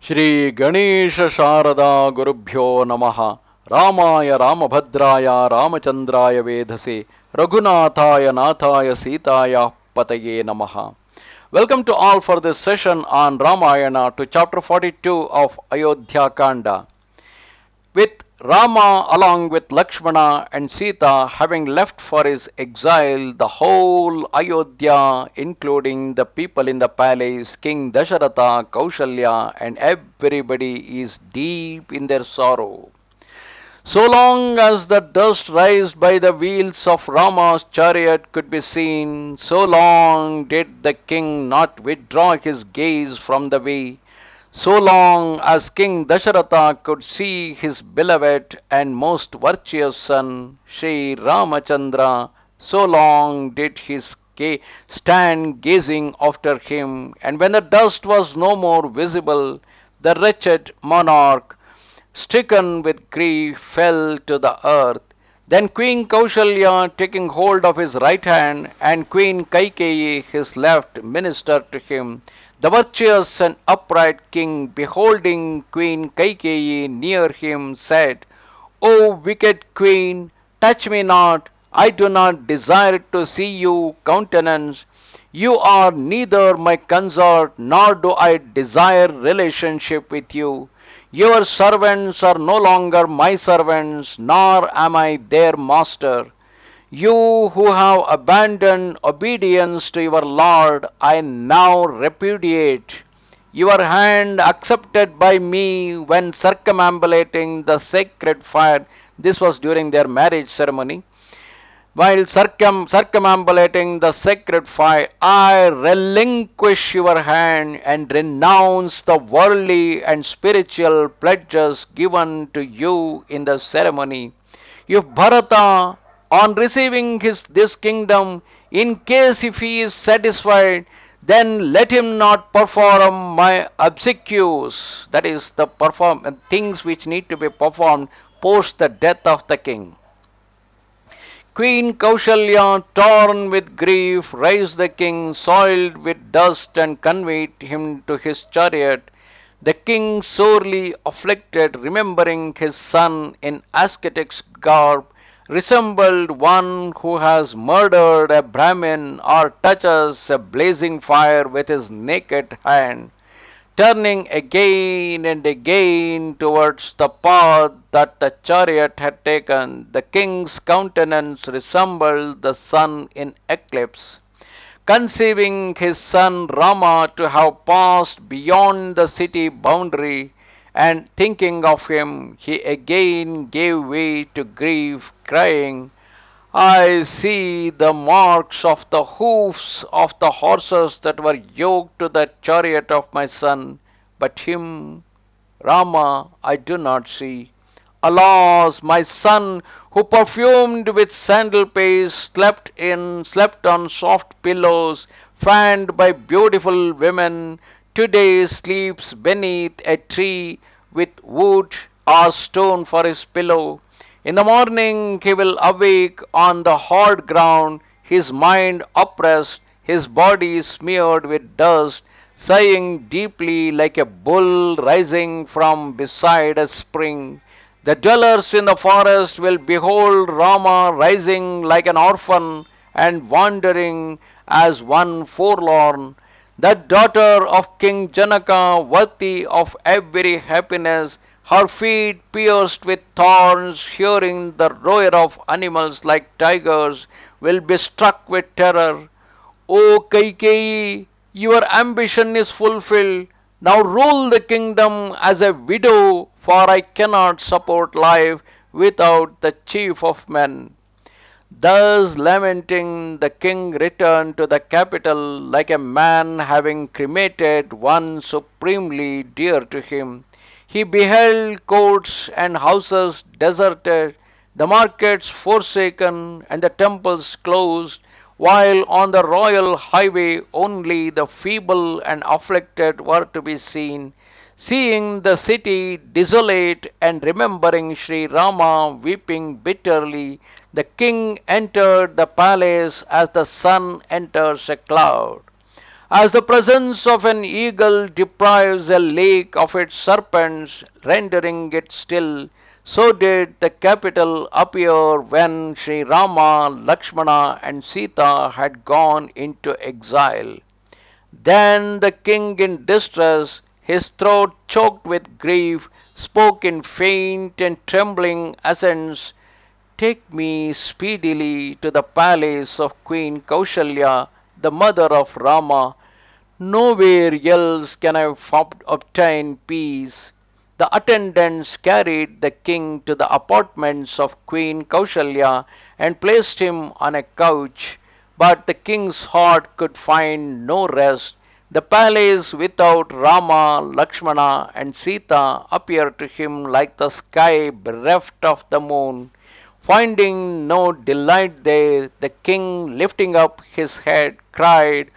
Shri Ganesha Sharada Gurubhyo Namaha Ramaya Ramabhadraya Ramachandraya Vedhase Raghunathaya Nathaya Sitaya Pataye Namaha. Welcome to all for this session on Ramayana to chapter 42 of Ayodhya Kanda. With Rama along with Lakshmana and Sita having left for his exile, the whole Ayodhya, including the people in the palace, King Dasharatha, Kausalya, and everybody is deep in their sorrow. So long as the dust raised by the wheels of Rama's chariot could be seen, so long did the king not withdraw his gaze from the way. So long as King Dasharatha could see his beloved and most virtuous son, Sri Ramachandra, so long did he stand gazing after him, and when the dust was no more visible, the wretched monarch, stricken with grief, fell to the earth. Then Queen Kausalya, taking hold of his right hand, and Queen Kaikeyi, his left, ministered to him. The virtuous and upright king, beholding Queen Kaikeyi near him, said, O wicked queen, touch me not. I do not desire to see you countenance. You are neither my consort, nor do I desire relationship with you. Your servants are no longer my servants, nor am I their master. You who have abandoned obedience to your Lord, I now repudiate. Your hand accepted by me when circumambulating the sacred fire. This was during their marriage ceremony. While circumambulating the sacred fire, I relinquish your hand and renounce the worldly and spiritual pledges given to you in the ceremony. If Bharata, on receiving this kingdom, in case if he is satisfied, then let him not perform my obsequies, that is, the things which need to be performed post the death of the king. Queen Kausalya, torn with grief, raised the king, soiled with dust, and conveyed him to his chariot. The king, sorely afflicted, remembering his son in ascetic's garb, resembled one who has murdered a Brahmin or touches a blazing fire with his naked hand. Turning again and again towards the path that the chariot had taken, the king's countenance resembled the sun in eclipse. Conceiving his son Rama to have passed beyond the city boundary, and thinking of him, he again gave way to grief, crying, I see the marks of the hoofs of the horses that were yoked to the chariot of my son, but him, Rama, I do not see. Alas, my son, who perfumed with sandal paste, slept on soft pillows, fanned by beautiful women, today sleeps beneath a tree with wood or stone for his pillow. In the morning he will awake on the hard ground, his mind oppressed, his body smeared with dust, sighing deeply like a bull rising from beside a spring. The dwellers in the forest will behold Rama rising like an orphan and wandering as one forlorn. The daughter of King Janaka, worthy of every happiness, her feet pierced with thorns, hearing the roar of animals like tigers, will be struck with terror. O Kaikeyi, your ambition is fulfilled. Now rule the kingdom as a widow, for I cannot support life without the chief of men. Thus lamenting, the king returned to the capital like a man having cremated one supremely dear to him. He beheld courts and houses deserted, the markets forsaken, and the temples closed, while on the royal highway only the feeble and afflicted were to be seen. Seeing the city desolate and remembering Sri Rama weeping bitterly, the king entered the palace as the sun enters a cloud. As the presence of an eagle deprives a lake of its serpents, rendering it still, so did the capital appear when Sri Rama, Lakshmana, and Sita had gone into exile. Then the king, in distress, his throat choked with grief, spoke in faint and trembling accents, "Take me speedily to the palace of Queen Kausalya, the mother of Rama. Nowhere else can I obtain peace." The attendants carried the king to the apartments of Queen Kausalya and placed him on a couch. But the king's heart could find no rest. The palace without Rama, Lakshmana, and Sita appeared to him like the sky bereft of the moon. Finding no delight there, the king, lifting up his head, cried,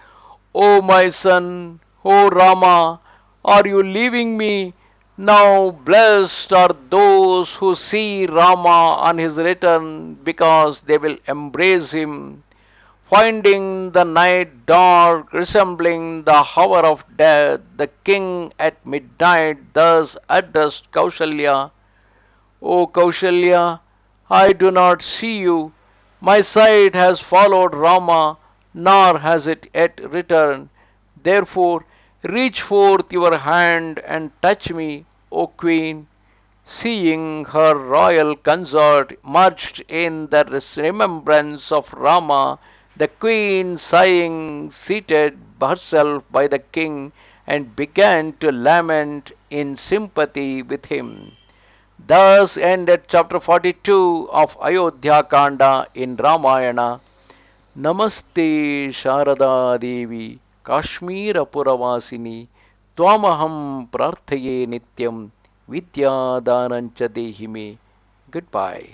"O my son, O Rama, are you leaving me? Now blessed are those who see Rama on his return, because they will embrace him." Finding the night dark, resembling the hour of death, the king at midnight thus addressed Kausalya: "O Kausalya, I do not see you. My sight has followed Rama, nor has it yet returned. Therefore, reach forth your hand and touch me, O Queen." Seeing her royal consort merged in the remembrance of Rama, the queen, sighing, seated herself by the king and began to lament in sympathy with him. Thus ended chapter 42 of Ayodhya Kanda in Ramayana. Namaste Sharada Devi Kashmira Puravasini Twamaham Prarthaye Nityam Vidya Danancha Dehime. Goodbye.